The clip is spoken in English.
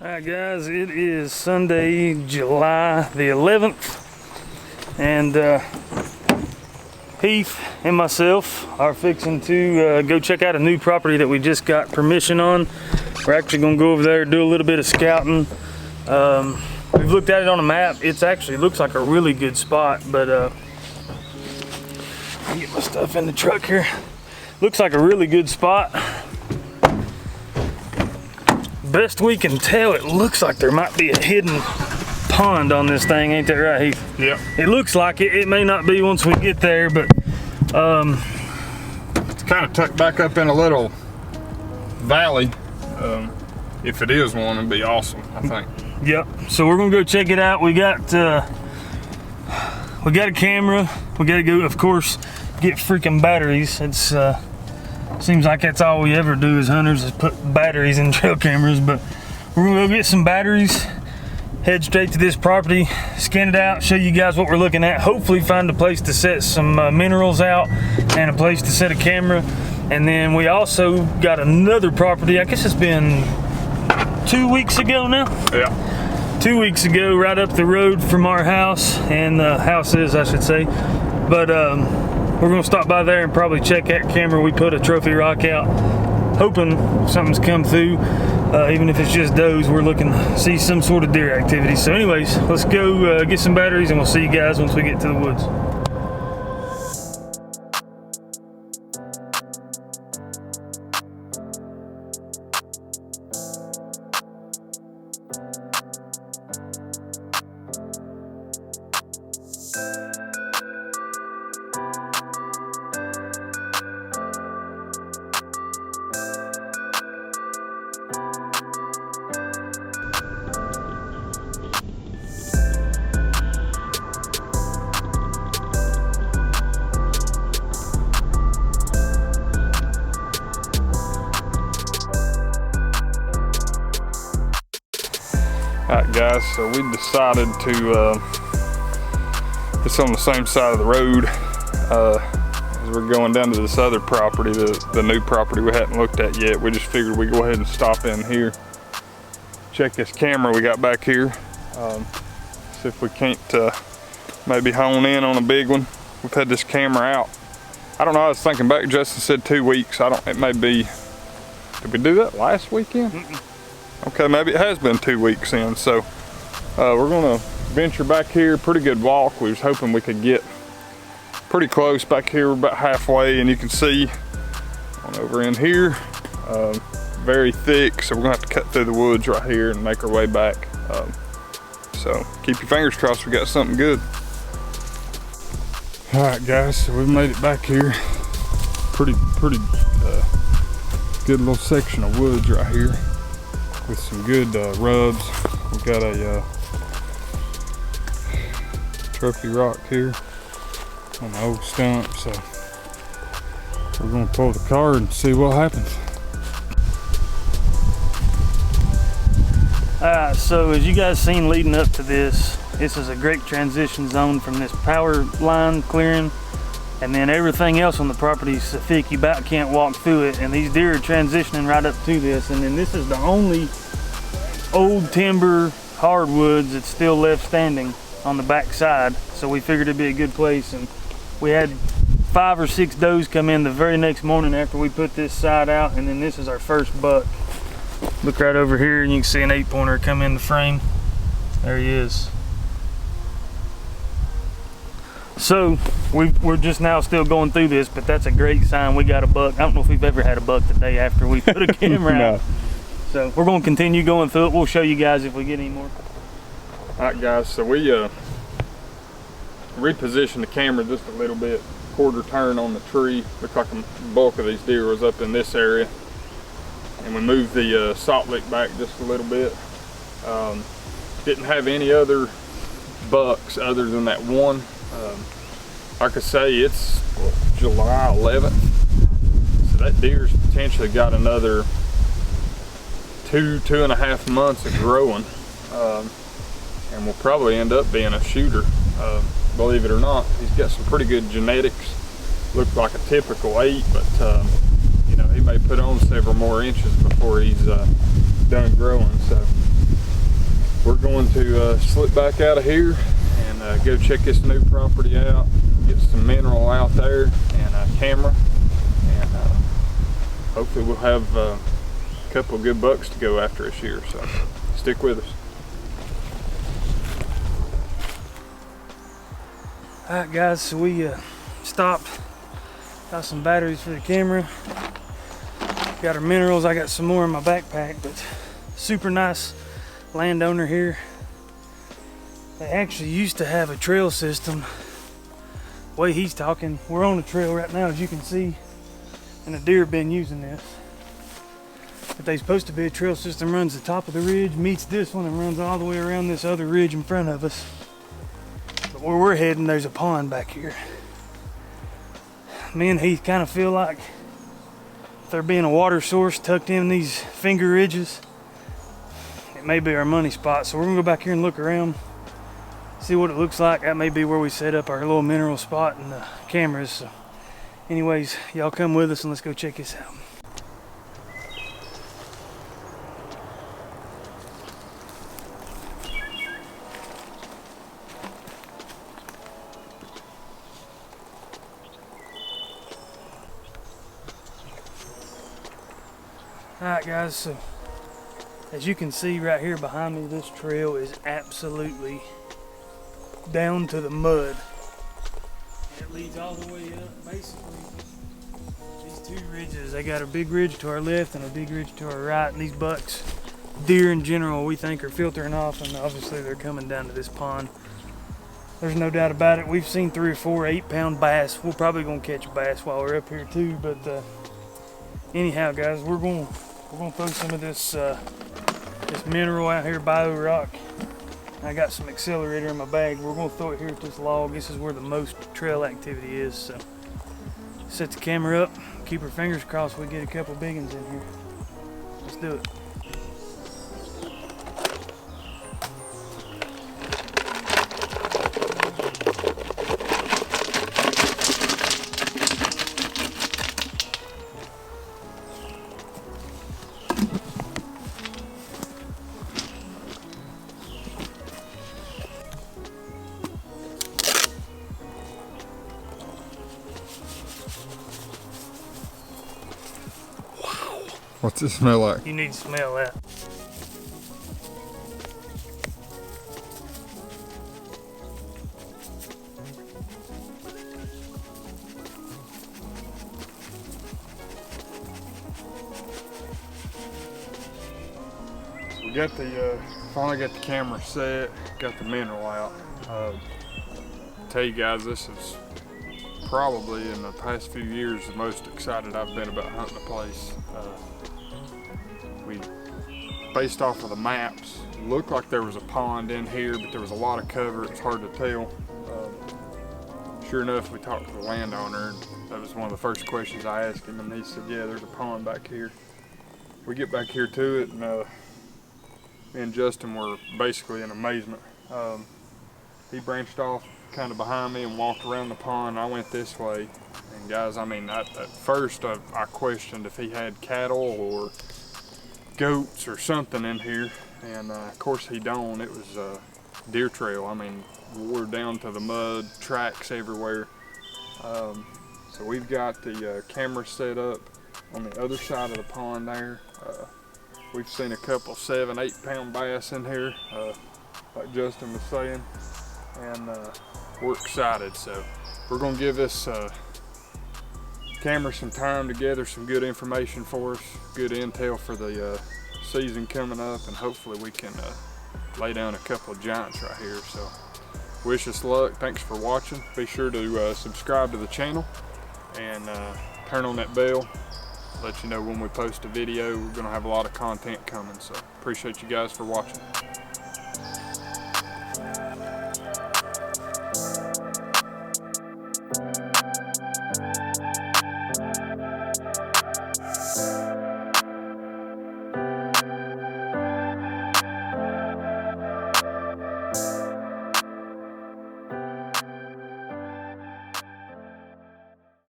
Alright guys, it is Sunday, July the 11th, and Heath and myself are fixing to go check out a new property that we just got permission on. We're actually going to go over there and do a little bit of scouting. We've looked at it on a map. It actually looks like a really good spot, but I'll get my stuff in the truck here. Looks like a really good spot. Best we can tell, it looks like there might be a hidden pond on this thing, ain't that right, Heath? Yeah. It looks like it. It may not be once we get there, but it's kind of tucked back up in a little valley. If it is one, it'd be awesome, I think. Yep. So we're gonna go check it out. We got a camera. We gotta go, of course, get freaking batteries. It's seems like that's all we ever do as hunters, is put batteries in trail cameras, but we're gonna go get some batteries, head straight to this property, scan it out, show you guys what we're looking at, hopefully find a place to set some minerals out and a place to set a camera. And then we also got another property, I guess it's been 2 weeks ago now? Yeah. 2 weeks ago, right up the road from our house, and houses, I should say. But we're gonna stop by there and probably check that camera. We put a trophy rock out, hoping something's come through. Even if it's just does, we're looking to see some sort of deer activity. So anyways, let's go get some batteries and we'll see you guys once we get to the woods. Alright guys, so we decided to, it's on the same side of the road as we're going down to this other property, the new property we hadn't looked at yet. We just figured we'd go ahead and stop in here, check this camera we got back here, see if we can't maybe hone in on a big one. We've had this camera out, I don't know, I was thinking back, Justin said 2 weeks, it may be, did we do that last weekend? Okay, maybe it has been 2 weeks in, so we're gonna venture back here. Pretty good walk. We was hoping we could get pretty close back here. We're about halfway, and you can see on over in here, very thick, so we're gonna have to cut through the woods right here and make our way back. So keep your fingers crossed we got something good. All right, guys, so we've made it back here. Pretty good little section of woods right here, with some good rubs. We've got a trophy rock here on the old stump, so we're gonna pull the card and see what happens. Alright, so as you guys seen leading up to this is a great transition zone from this power line clearing, and then everything else on the property is so thick you about can't walk through it, and these deer are transitioning right up to this. And then this is the only old timber hardwoods that's still left standing on the back side, so we figured it'd be a good place. And we had 5 or 6 does come in the very next morning after we put this side out, and then this is our first buck. Look right over here and you can see an 8-pointer come in the frame. There he is. So we're just now still going through this, but that's a great sign. We got a buck. I don't know if we've ever had a buck today after we put a camera No. out. So we're going to continue going through it. We'll show you guys if we get any more. All right, guys, so we repositioned the camera just a little bit, quarter turn on the tree. Looked like the bulk of these deer was up in this area, and we moved the salt lick back just a little bit. Didn't have any other bucks other than that one. Like I say, it's July 11th, so that deer's potentially got another 2.5 months of growing, and will probably end up being a shooter. Believe it or not, he's got some pretty good genetics. Looked like a typical 8, but you know, he may put on several more inches before he's done growing. So to slip back out of here and go check this new property out, get some mineral out there and a camera, and hopefully we'll have a couple of good bucks to go after this year, so stick with us. Alright guys, so we stopped, got some batteries for the camera, got our minerals. I got some more in my backpack, but super nice landowner here. They actually used to have a trail system. The way he's talking, we're on the trail right now, as you can see, and the deer have been using this. But they're supposed to be a trail system, runs the top of the ridge, meets this one, and runs all the way around this other ridge in front of us. But where we're heading, there's a pond back here. Me and Heath kind of feel like there being a water source tucked in these finger ridges, it may be our money spot. So we're gonna go back here and look around, see what it looks like. That may be where we set up our little mineral spot and the cameras. So anyways, y'all come with us and let's go check this out. Alright guys, so as you can see right here behind me, this trail is absolutely down to the mud. It leads all the way up. Basically, these two ridges, they got a big ridge to our left and a big ridge to our right, and these bucks, deer in general, we think are filtering off, and obviously they're coming down to this pond. There's no doubt about it. We've seen 3 or 4 8-pound bass. We're probably gonna catch a bass while we're up here too, but anyhow guys, we're gonna throw some of this this mineral out here, bio rock. I got some accelerator in my bag. We're gonna throw it here at this log. This is where the most trail activity is. So set the camera up, keep our fingers crossed we get a couple big ones in here. Let's do it. What's it smell like? You need to smell that. We got the finally got the camera set, got the mineral out. Tell you guys, this is probably in the past few years the most excited I've been about hunting the place. We, based off of the maps, looked like there was a pond in here, but there was a lot of cover. It was hard to tell. Sure enough, we talked to the landowner, and that was one of the first questions I asked him, and he said, yeah, there's a pond back here. We get back here to it, and me and Justin were basically in amazement. He branched off kind of behind me and walked around the pond. I went this way, and guys, I mean, at first I questioned if he had cattle or goats or something in here, and of course he don't. It was a deer trail. I mean, we're down to the mud, tracks everywhere. So we've got the camera set up on the other side of the pond there. We've seen a couple 7, 8-pound bass in here, like Justin was saying, and we're excited. So we're gonna give this camera some time to gather some good information for us, good intel for the season coming up, and hopefully we can lay down a couple of giants right here. So wish us luck. Thanks for watching. Be sure to subscribe to the channel and turn on that bell. Let you know when we post a video. We're gonna have a lot of content coming, so appreciate you guys for watching.